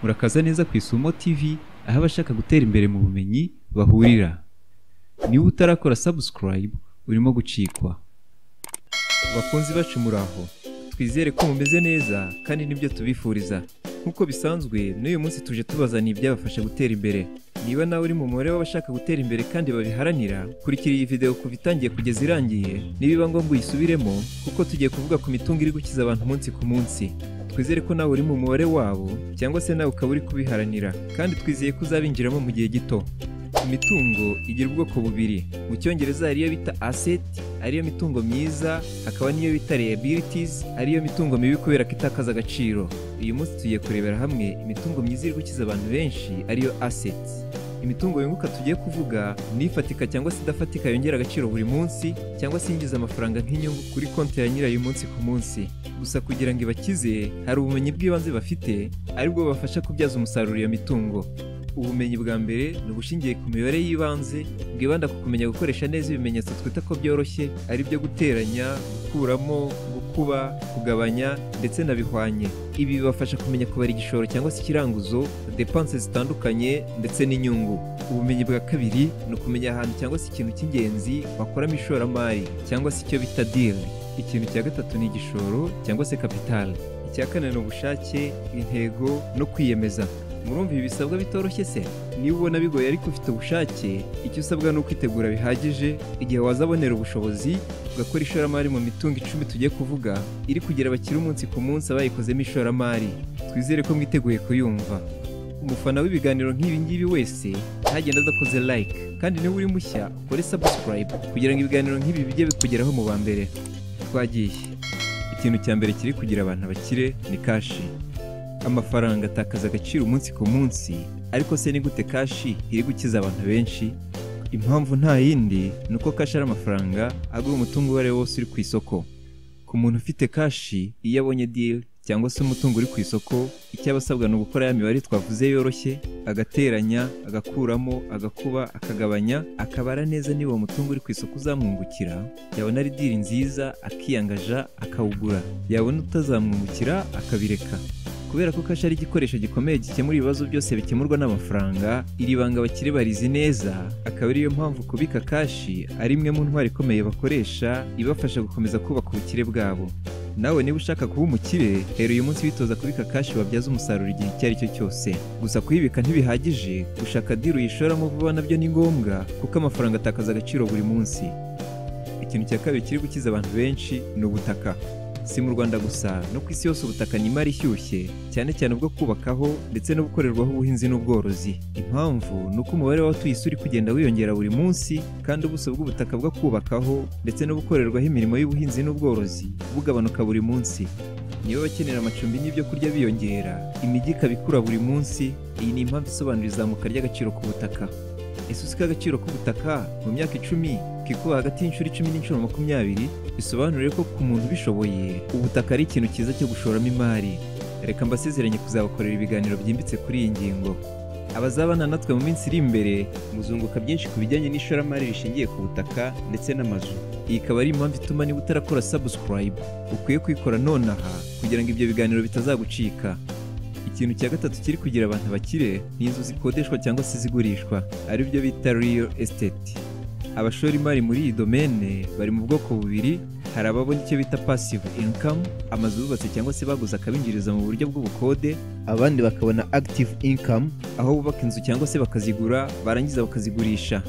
Murakaza neza ku Isumo TV, aho abashaka gutera imbere mu bumenyi bahurira. Niba utarakora subscribe, urimo gucikwa. Bakunzi bacu muraho, twizere ko mumeze neza kandi nibyo tubifuriza. Nkuko bisanzwe, n'uyu munsi tuje tubazaniye ibyabafasha gutera imbere. Niba nawe uri mu mubare w'abashaka gutera imbere kandi babiharanira, kurikira iyi video kuva itangiye kugeza irangiye, nibiba ngombwa uyisubiremo kuko tugiye kuvuga ku mitungo iri gukiza abantu umunsi ku munsi. Twizere ko nawe uri mu mubare wabo cyangwa se nawe ukaba uri kubiharanira, kandi twizeye ko uzabinjiramo mu gihe gito. Imitungo igira ubwoko bubiri. Mu Cyongereza hari iyo bita asset, ariyo mitungo myiza, hakaba n'iyo bita liabilities, ariyo mitungo mibi kubera ko itakaza agaciro. Uyu munsi tugiye kurebera hamwe imitungo myiza iri gukiza abantu benshi, ariyo assets. Imitungo yunguka tugiye kuvuga ni ifatika cyangwa se idafatika yongera agaciro buri munsi, cyangwa se yinjiza amafaranga nk'inyungu kuri konti ya nyirayo umunsi ku munsi. Gusa kugira ngo ibakize, hari ubumenyi bw'ibanze bafite aribwo bafasha kubyaza umusaruro iyo mitungo. Ubumenyi bwa mbere ni ubushingiye ku mibare y'ibanze, bwibanda ku kumenya gukoresha neza ibimenyetso twita ko byoroshye, ari byo guteranya, gukuramo, gukuba, kugabanya ndetse na bihwanye. Ibi bibafasha kumenya kubara igishoro cyangwa se ikiranguzo, depenses zitandukanye ndetse n'inyungu. Ubumenyi bwa kabiri ni ukumenya ahantu cyangwa se ikintu cy'ingenzi bakoramo ishoramari cyangwa se icyo bita deal. Ikintu cya gatatu ni igishoro cyangwa se capital. Icya kane ni ubushake, intego no kwiyemeza. Murumva ibi bisabwa bitoroshye se? Niba ubona bigoye ariko ufite ubushake, icyo usabwa ni ukwitegura bihagije. Igihe wazabonera ubushobozi ugakora ishoramari mu mitungo 10 tugiye kuvuga, iri kugira abakiri umunsi ku munsi abayikozemo ishoramari. Twizere ko mwiteguye kuyumva. Umufana w'ibiganiro nk'ibi ngibi wese ntagenda adakoze like, kandi niba uri mushya ukore subscribe kugira ngo ibiganiro nk'ibi bijye bikugeraho mu ba mbere. Twagiye. Ikintu cya mbere kiri kugira abantu bakire ni kashi. Amafaranga atakaza agaciro umunsi ku munsi, ariko se ni gute kashi iri gukiza abantu benshi? Impamvu nta yindi ni uko kashi ari amafaranga agura umutungo uwo ari wo wose uri ku isoko. Ku muntu ufite kashi, iyo abonye deal cyangwa se umutungo uri ku isoko, icyo aba asabwa ni ugukora ya mibare twavuze yoroshye, agateranya, agakuramo, agakuba, akagabanya, akabara neza niba uwo mutungo uri ku isoko uzamwungukira. Yabona ari deal nziza akiyangaja akawugura, yabona utazamwungukira akabireka. Kubera ko kashi ari igikoresho gikomeye gikemura ibibazo byose bikemurwa n'amafaranga, iri banga abakire barizi neza, akaba ariyo mpamvu kubika kashi ari imwe mu ntwari ikomeye bakoresha, ibafasha gukomeza kubaka ubukire bwabo. Nawe niba ushaka kuba umukire, hera uyu munsi witoza kubika kashi wabyaza umusaruro igihe icyo ari cyo cyose. Gusa kuyibika ntibihagije, gushaka deal uyishoramo vuba nabyo ni ngombwa, kuko amafaranga atakaza agaciro buri munsi. Ikintu cya kabiri kiri gukiza abantu benshi ni ubutaka. Si mu Rwanda gusa, no ku isi yose ubutaka ni imari ishyushye, cyane cyane ubwo kubakaho ndetse no gukorerwaho ubuhinzi n'ubworozi. Impamvu ni uko umubare w'abatuye isi uri kugenda wiyongera buri munsi, kandi ubuso bw'ubutaka bwo kubakaho ndetse no gukorerwaho imirimo y'ubuhinzi n'ubworozi bugabanuka buri munsi. Niba bakenera amacumbi n'ibyo kurya biyongera, imijyi ikaba ikura buri munsi. Iyi ni impamvu isobanura izamuka ry'agaciro k'ubutaka. Ese uzi ko agaciro k'ubutaka mu myaka 10 kikuba hagati y'inshuro 10 n'inshuro 20? Bisobanura ko ku muntu bishoboye, ubutaka ari ikintu cyiza cyo gushoramo imari. Reka mbasezeranye kuzabakorera ibiganiro byimbitse kuri iyi ngingo. Abazabana natwe mu minsi iri imbere muzunguka byinshi ku bijyanye n'ishoramari rishingiye ku butaka ndetse n'amazu. Iyi ikaba ari impamvu ituma niba utarakora subscribe ukwiye kwikora nonaha kugira ngo ibyo biganiro bitazagucika. Ikintu cya gatatu kiri kugira abantu bakire ni inzu zikodeshwa cyangwa se zigurishwa, ari byo bita real estate. Abashora imari muri iyi domaine bari mu bwoko bubiri. Hari ababona icyo bita passive income, amazu bubatse cyangwa se baguze akabinjiriza mu buryo bw'ubukode. Abandi bakabona active income, aho bubaka inzu cyangwa se bakazigura barangiza bakazigurisha.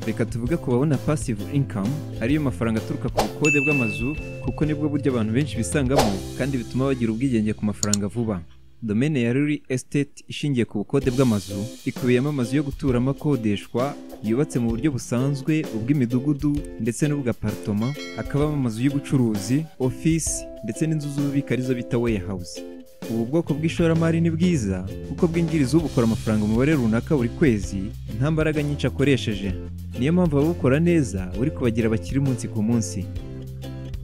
Reka tuvuge ku babona passive income, ariyo mafaranga aturuka ku bukode bw'amazu, kuko nibwo buryo abantu benshi bisangamo kandi bituma bagira ubwigenge ku mafaranga vuba. Domaine ya real estate ishingiye ku bukode bw'amazu ikubiyemo amazu yo guturamo akodeshwa, yubatse mu buryo busanzwe, ubw'imidugudu ndetse n'ubw'apartoma. Hakabamo amazu y'ubucuruzi, office ndetse n'inzu z'ububiko arizo bita warehouse. Ubu bwoko bw'ishoramari ni bwiza kuko bwinjiriza ubukora amafaranga umubare runaka buri kwezi, nta mbaraga nyinshi akoresheje. Niyo mpamvu ababukora neza buri kubagira abakire umunsi ku munsi.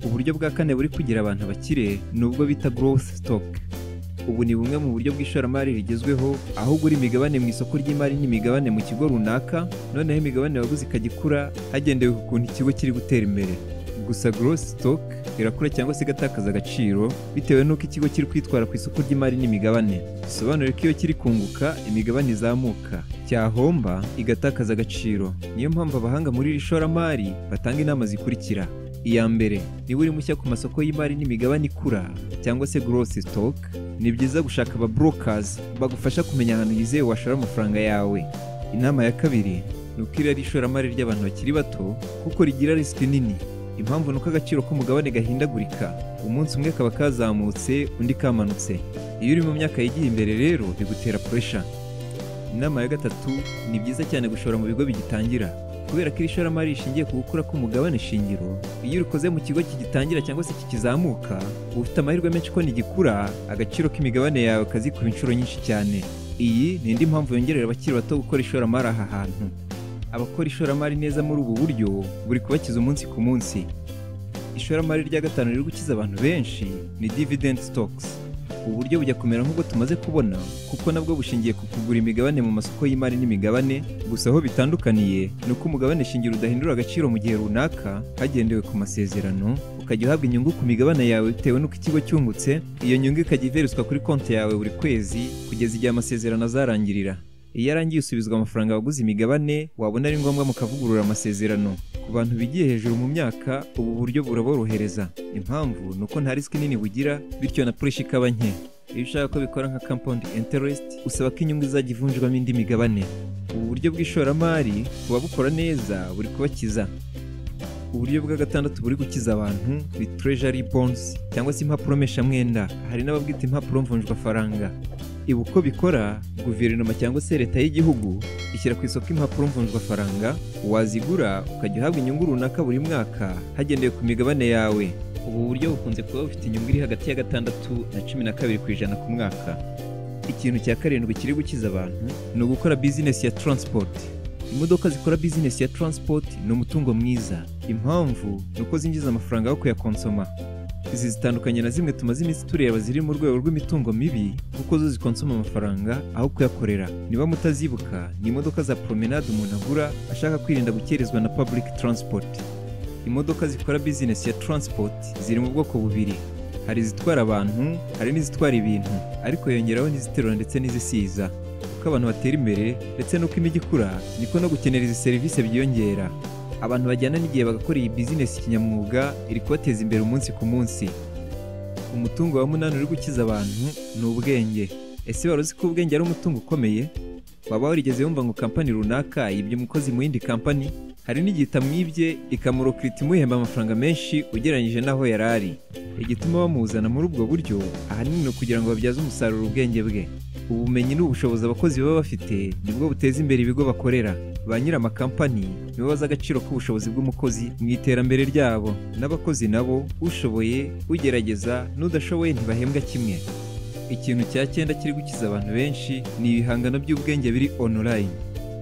Uburyo bwa kane buri kugira abantu bakire ni ubwo bita growth stock. Ubu ni bumwe mu buryo bw'ishoramari rigezweho, aho ugura imigabane mu isoko ry'imari n'imigabane mu kigo runaka, noneho imigabane waguze ikagikura hagendewe ku kuntu ikigo kiri gutera imbere. gusa growth stock irakura cyangwa se igatakaza agaciro bitewe n'uko ikigo kiri kwitwara ku isoko ry'imari n'imigabane. Bisobanuye ko iyo kiri kunguka imigabane izamuka, cyahomba igatakaza agaciro. Niyo mpamvu abahanga muri iri shoramari batanga inama zikurikira. Iya mbere, niba uri mushya ku masoko y'imari n'imigabane ikura cyangwa se growth stock, ni byiza gushaka aba brokers bagufasha kumenya ahantu yizewe washora amafaranga yawe. Inama ya kabiri, ni uko iri ari ishoramari ry'abantu bakiri bato kuko rigira risiki nini. Impamvu nuko agaciro k'umugabane gahindagurika, umunsi umwe kaba kazamutse undi kamanutse. Iyo uri mu myaka yigiye imbere rero bigutera pressure. Inama ya gatatu, ni byiza cyane gushora mu bigo bigitangira kubera ko iri shoramari rishingiye ku gukura k'umugabane shingiro. Iyo urikoze mu kigo kigitangira cyangwa se kikizamuka, uba ufite amahirwe menshi ko nigikura agaciro k'imigabane yawe kazikuba inshuro nyinshi cyane. Iyi ni indi mpamvu yongerera abakiri bato gukora ishoramari aha hantu. Abakora ishoramari neza muri ubu buryo buri kubakiza umunsi ku munsi. Ishoramari rya gatanu riri gukiza abantu benshi ni dividend stocks. Ubu buryo bujya kumera nk'ubwo tumaze kubona kuko nabwo bushingiye ku kugura imigabane mu masoko y'imari n'imigabane, gusa aho bitandukaniye ni uko umugabane shingiro udahindura agaciro mu gihe runaka hagendewe ku masezerano, ukajya uhabwa inyungu ku migabane yawe bitewe n'uko ikigo cyungutse. Iyo nyungu ikajya iverezwa kuri konti yawe buri kwezi kugeza igihe amasezerano azarangirira. Iyo arangiye usubizwa amafaranga waguze imigabane, wabona ari ngombwa mukavugurura amasezerano. Ku bantu bigiye hejuru mu myaka, ubu buryo buraborohereza. Impamvu ni uko nta risiki nini bugira, bityo na pressure ikaba nke. Iyo ushaka ko bikora nka compound interest, usaba ko inyungu izajya ivunjwamo indi migabane. Ubu buryo bw'ishoramari buba bukora neza, buri kubakiza. Uburyo bwa gatandatu buri gukiza abantu ni treasury bonds cyangwa se impapuro mpeshamwenda. Hari n'ababwita impapuro mvunjwafaranga. Ibi uko bikora, guverinoma cyangwa se leta y'igihugu ishyira ku isoko impapuro mvunjwafaranga, wazigura ukajya uhabwa inyungu runaka buri mwaka hagendewe ku migabane yawe. Ubu buryo bukunze kuba bufite inyungu iri hagati ya 6 na 12% ku mwaka. Ikintu cya karindwi kiri gukiza abantu ni ugukora business ya transport. Imodoka zikora business ya transport ni umutungo mwiza. Impamvu ni uko zinjiza amafaranga yo kuyakonsoma. Izi zitandukanye na zimwe tumaze iminsi tureba ziri mu rwego rw'imitungo mibi kuko zo zikonsoma amafaranga aho kuyakorera. Niba mutazibuka, ni imodoka za promenade umuntu agura ashaka kwirinda gukerezwa na public transport. Imodoka zikora business ya transport ziri mu bwoko bubiri. Hari izitwara abantu, hari n'izitwara ibintu, ariko yongeraho n'iziterura ndetse n'izisiza. Uko abantu batera imbere ndetse n'uko imijyi ikura, niko no gukenera izi serivisi byiyongera. Abantu bajyana n'igihe bagakora iyi business kinyamwuga iri kubateza imbere umunsi ku munsi. Umutungo wa munani uri gukiza abantu ni ubwenge. Ese wari uzi ko ubwenge ari umutungo ukomeye? Waba warigeze wumva ngo kampani runaka yibye umukozi mu yindi kampani? Hari n'igihe itamwibye ikamurokirita imuhemba amafaranga menshi ugereranyije n'aho yari ari. Igituma bamuzana muri ubwo buryo ahanini ni ukugira ngo babyaze umusaruro ubwenge bwe. Ubumenyi n'ubushobozi abakozi baba bafite nibwo buteza imbere ibigo bakorera. Ba nyiri amakampani nibo bazi agaciro k'ubushobozi bw'umukozi mu iterambere ryabo. N'abakozi nabo, ushoboye, ugerageza n'udashoboye ntibahembwa kimwe. Ikintu cya 9 kiri gukiza abantu benshi ni ibihangano by'ubwenge biri online.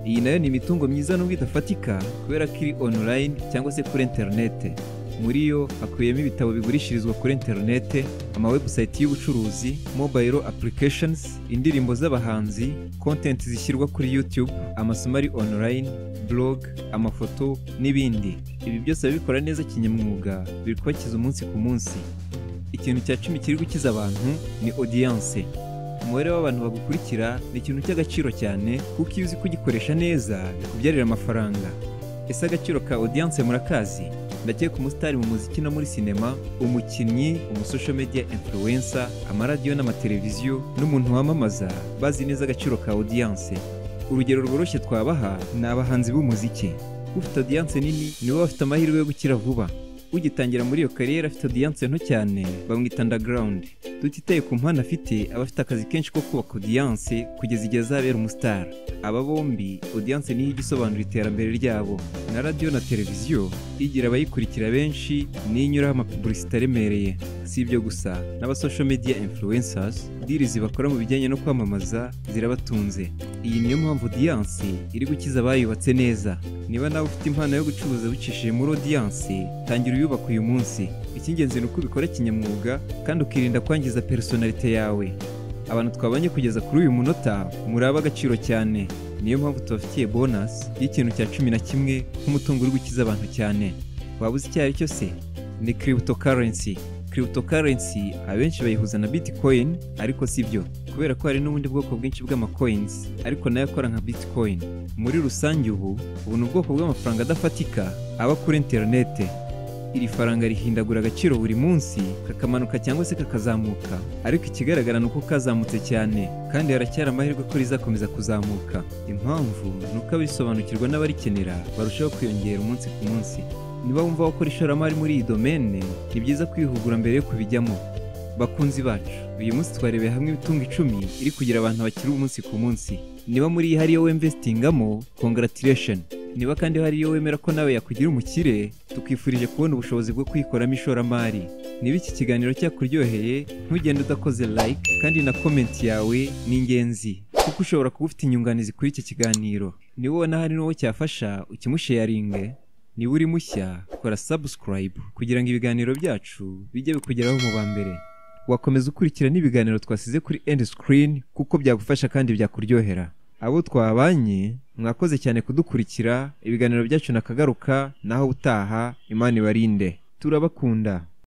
Iyi nayo ni imitungo myiza n'ubwo idafatika kubera ko iri online cyangwa se kuri interinete. Muri yo hakubiyemo ibitabo bigurishirizwa kuri interinete, amawebsite y'ubucuruzi, mobile applications, indirimbo z'abahanzi, content zishyirwa kuri YouTube, amasomo ari online, blog, amafoto n'ibindi. Ibi byose bikora neza kinyamwuga, biri kubakiza umunsi ku munsi. Ikintu cya 10 kiri gukiza abantu ni audience. Umubare w'abantu bagukurikira ni ikintu cy'agaciro cyane kuko iyo uzi kugikoresha neza bikubyarira amafaranga. Ese agaciro ka audience murakazi? Ndakeka umusitari mu muziki no muri sinema, umukinnyi, umusocial media influencer, amaradiyo n'amateleviziyo n'umuntu wamamaza bazi neza agaciro ka audience. Urugero rworoshye twabaha ni abahanzi b'umuziki. Ufite audience nini niwe bafite amahirwe yo gukira vuba. Ugitangira muri iyo kariyeri afite audience nto cyane bamwita underground. Tutitaye ku mpano afite, aba afite akazi kenshi ko kubaka audience kugeza igihe azabera umustar. Aba bombi audience niyo igisobanura iterambere ryabo. Na radio na televiziyo igira abayikurikira benshi n'inyuraho amapublicité aremereye. Si ibyo gusa, n'aba social media influencers deals bakora mu bijyanye no kwamamaza zirabatunze. Iyi niyo mpamvu audience iri gukiza abayubatse neza. Niba nawe ufite impano yo gucuruza bicishije muri audience, tangira uyubaka uyu munsi. Icy'ingenzi ni uko ubikora kinyamwuga kandi ukirinda kwangiza personality yawe. Abantu twabanye kugeza kuri uyu munota muraba agaciro cyane. Niyo mpamvu tubafitiye bonus y'ikintu cya 11 nk'umutungo uri gukiza abantu cyane. Waba uzi icyo ari cyo se? ni cryptocurrency. Cryptocurrency abenshi bayihuza na Bitcoin, ariko si byo, kubera ko hari n'ubundi bwoko bwinshi bw'amacoins ariko nayo akora nka Bitcoin. Muri rusange ubu ni ubwoko bw'amafaranga adafatika aba kuri interinete. Iri faranga rihindagura agaciro buri munsi, kakamanuka cyangwa se kakazamuka, ariko ikigaragara ni uko kazamutse cyane kandi haracyari amahirwe ko rizakomeza kuzamuka. Impamvu ni uko abisobanukirwa n'abarikenera barushaho kwiyongera umunsi ku munsi. Niba wumva wakora ishoramari muri iyi domene, ni byiza kwihugura mbere yo kubijyamo. Bakunzi bacu, uyu munsi twarebeye hamwe imitungo 10 iri kugira abantu bakiri umunsi ku munsi. Niba muri iyi hariyo wemvestingamo, congratulation. Niba kandi hariyo wemera ko nawe yakugira umukire, tukwifurije kubona ubushobozi bwo kwikoramo ishoramari. Niba iki kiganiro cyakuryoheye, ntugende udakoze like kandi na comment yawe ni ingenzi, kuko ushobora kuba ufite inyunganizi kuri iki kiganiro. Niba ubona hari n'uwo cyafasha, ukimusharinge. Niba uri mushya, kora subscribe kugira ngo ibiganiro byacu bijye bikugeraho mu ba mbere. Wakomeza ukurikira n'ibiganiro twasize kuri end screen kuko byagufasha kandi byakuryohera. Abo twabanye, mwakoze cyane kudukurikira. Ibiganiro byacu nakagaruka naho utaha. Imana ibarinde. Turabakunda.